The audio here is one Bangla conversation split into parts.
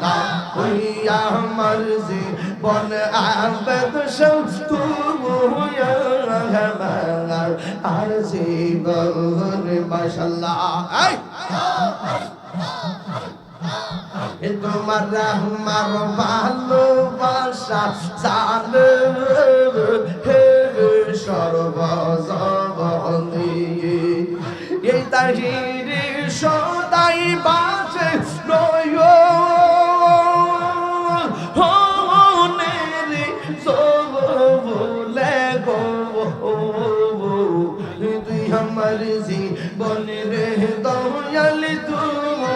লা হইয়া মর্জি বন আবদ তুমুয়া আমার আর জীবন মাশাআল্লাহ তোমার আমার ভালোবাসা জানে হে সর্বজবনী এই তাহিরি সদাই বাঁচে নয় হনেরি সবলে গো তুই আমার জীবনের দয়াল তুমি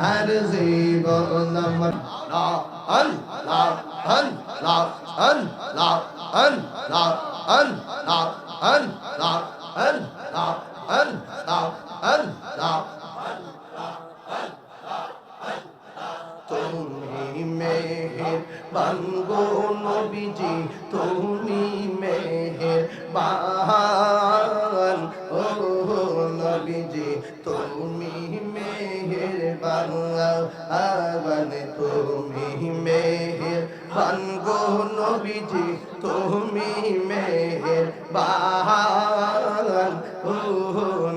আর জীবন আমার আল্লাহ আল্লাহ আল্লাহ আল্লাহ আল্লাহ আল্লাহ আল্লাহ আল্লাহ আল্লাহ তুমি মেহেরবান গো নবীজি তুমি মেহেরবান ও নবীজি তুমি মেহেরবান তুমি মেহেরবান গো নবীজি তুমি মেহেরবান ও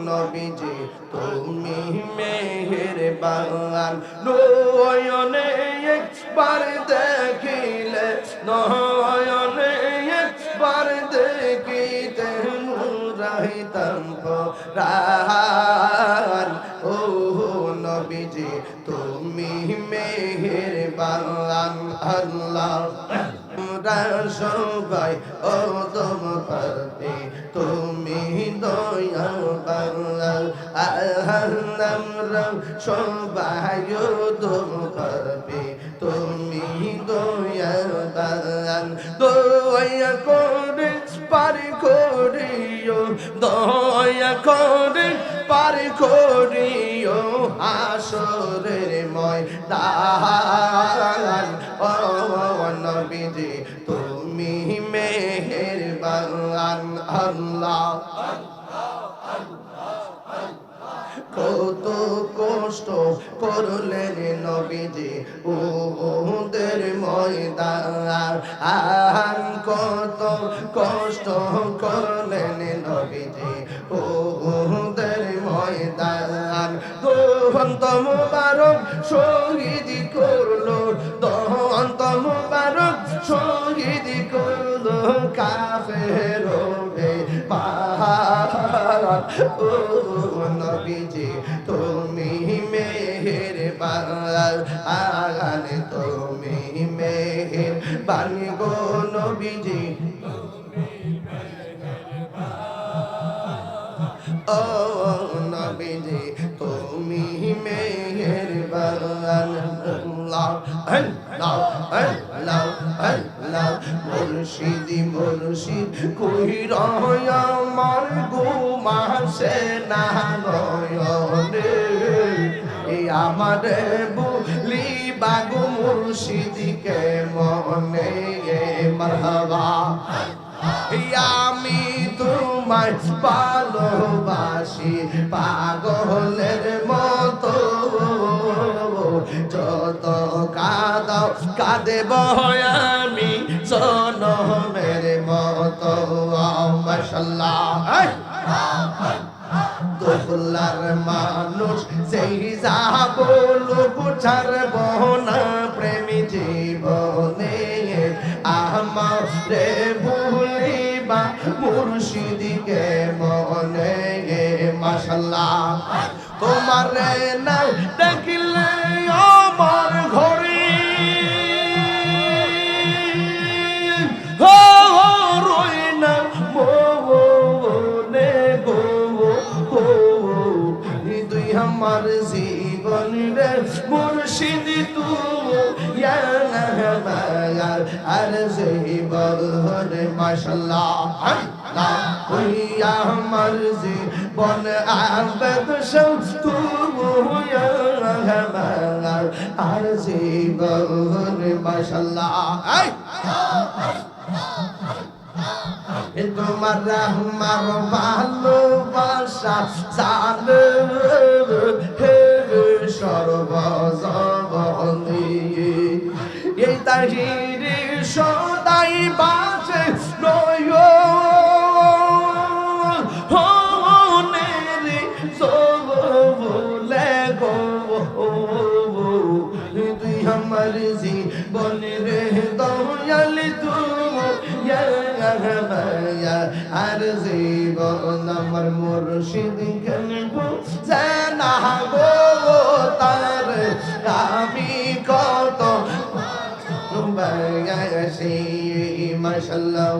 নবীজি তুমি মেহেরবান নয়নে একবার দেখিলে নয়নে একবার দেখিতে মুরাইতাম প্রাণ ও নবীজি তুমি মেহেরবান আল্লাহ সবাই ও তুম পাবে তুমি দয়াবান আমরা সবাই ও তুম পাবে তুমি দয়াবান দয়া করে পারি করিও দয়া করে পারি করিও আসরের ময়দান ও নবীজি তুমি মেহেরবান আল্লাহ কত কষ্ট করলেন নবীজি ওদের ময়দান কত কষ্ট করলেন নবীজি ওদের ময়দান দন্ত মুবারক শহীদ করলো দন্ত মুবারক শহীদ করলো কাফের পাহাড় ও নবীজি তুমি মেহেরবান তুমি মেহেরবান গো নবীজি ও নবীজি তুমি মেহেরবান আল্লাহ আল্লাহ আল্লাহ আল্লাহ মুর্শিদ মুর্শিদ কই রয় আমার ঘুমাসে না নয়নে এই আমার বলি বাগু মুর্শিদকে মনে মারহাবা আমি তোমায় ভালোবাসি পাগলের মতো যত কাঁদাও কাঁদেব আমি জনমের মতো মাশাআল্লাহ দোলার মানুষ সেই যাব বুঝার বহনা প্রেমী জীবনে আমারে ভুলিবা মুর্শিদকে মনে মাশাআল্লাহ তোমারে না দেখিলে আমার ঘরে রই না মনে গো তুই আমার জীবন রে মুর্শিদ তুমি আর জীবন মাশাআল্লাহ আল্লাহ হইয়া আমার জীবন আবদ তুমি আর জীবন মাশাআল্লাহ তোমার আমার ভালোবাসা জানে হে সর্বজবনী এই তাহিরে সদাই বাঁচে নয় হনের সবলে গো তুই আমার জীবন রে দয়াল তুমি আর জীবন আমার মুর্শিদ কেন জানা গো তার আমি কত বায়াসি মাশাআল্লাহ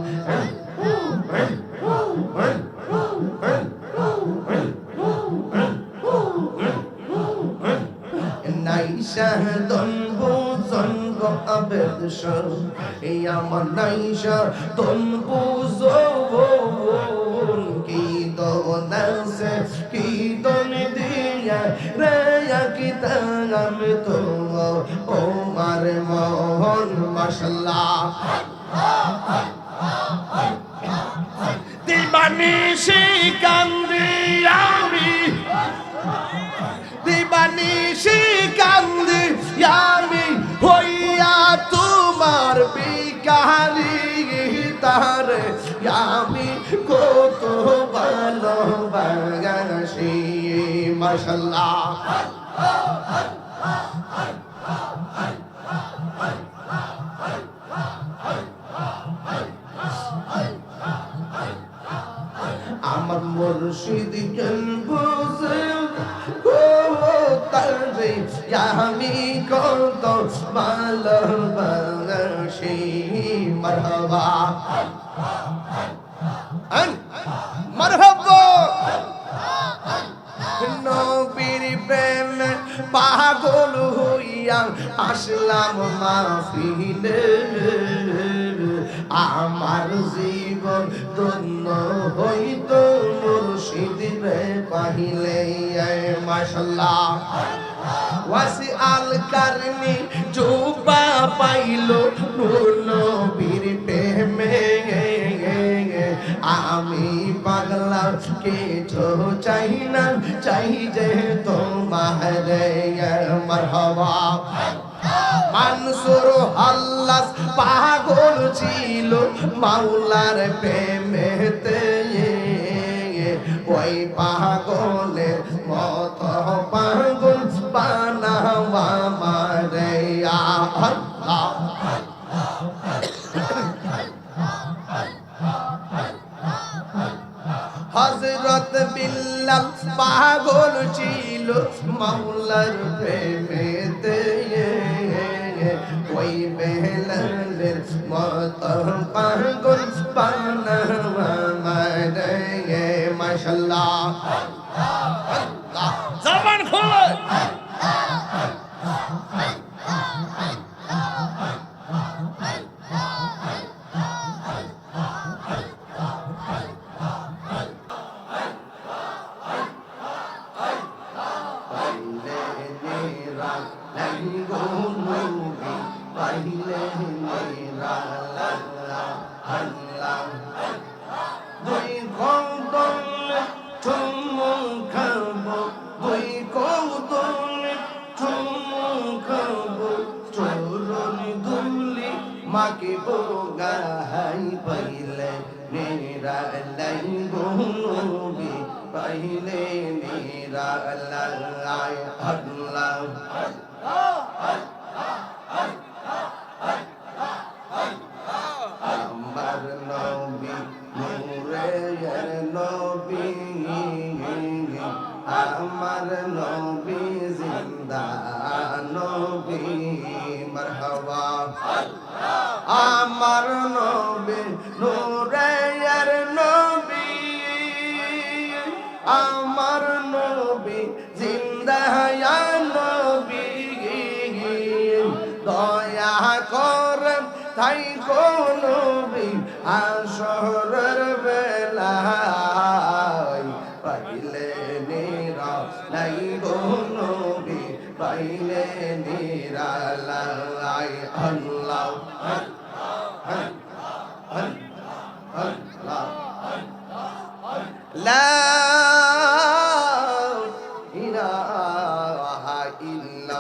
নাইশা দনবু জনব আবেদশর এই আমার নাইশা দনবু জবন কি দোনাসে কি দন দিয়া রে কি তাম তো ও মার মোহন মাশাআল্লাহ দিবানিশি কান্দি আমি দিবানিশি কান্দি আমি হইয়া তোমার বিকারি তারে আমি কত ভালোবাসি মাশাআল্লাহ আমার মুর্শিদ কেন বুঝে গো তারে আমি কত ভালোবাসি মারহাবা মারহাবা নবীর প্রেমে পাগল হইয়া আসলাম মাহফিলে আমার জীবন ধন্য হইত মুর্শিদ রে পাহিলে মাশাআল্লাহ ওয়াসি আল কারনি জুবা পাইল নূর নবীর প্রেমে আমি পাগলা কিছু চাই না চাই যে তোমার মারহাবা মানসুর আল্লাহ পাগল ছিল মাওলার প্রেমেতে ওই পাগলের মত পাগল বানাওয়া মারে আল্লাহ হযরত বিল্লাল পাগল ছিল মাওলার প্রেমেতে ওই বেলালের মত পাগল বানাওয়া মারে মাশাআল্লাহ জবান খোলো মাকে বোগাই পাইলে মেরা লাই গুনবি পাইলে মেরা লাই আল্লাহ আমার নবী নূরের নবী আমার নবী জিন্দা নবী মারহাবা আমার নবী নূরের নবী আমার নবী জিন্দা নবী দয়া করে তাই কোন নবী আসরের বেলায় পাইলে নিরা নাই গো নবী পাইলে নিরা লাই আল্লাহ লা ইলাহা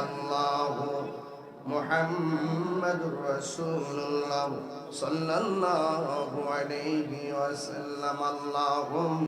ইল্লাল্লাহু মুহাম্মাদুর রাসূলুল্লাহ সাল্লাল্লাহু আলাইহি ওয়াসাল্লাম। আল্লাহুম্মা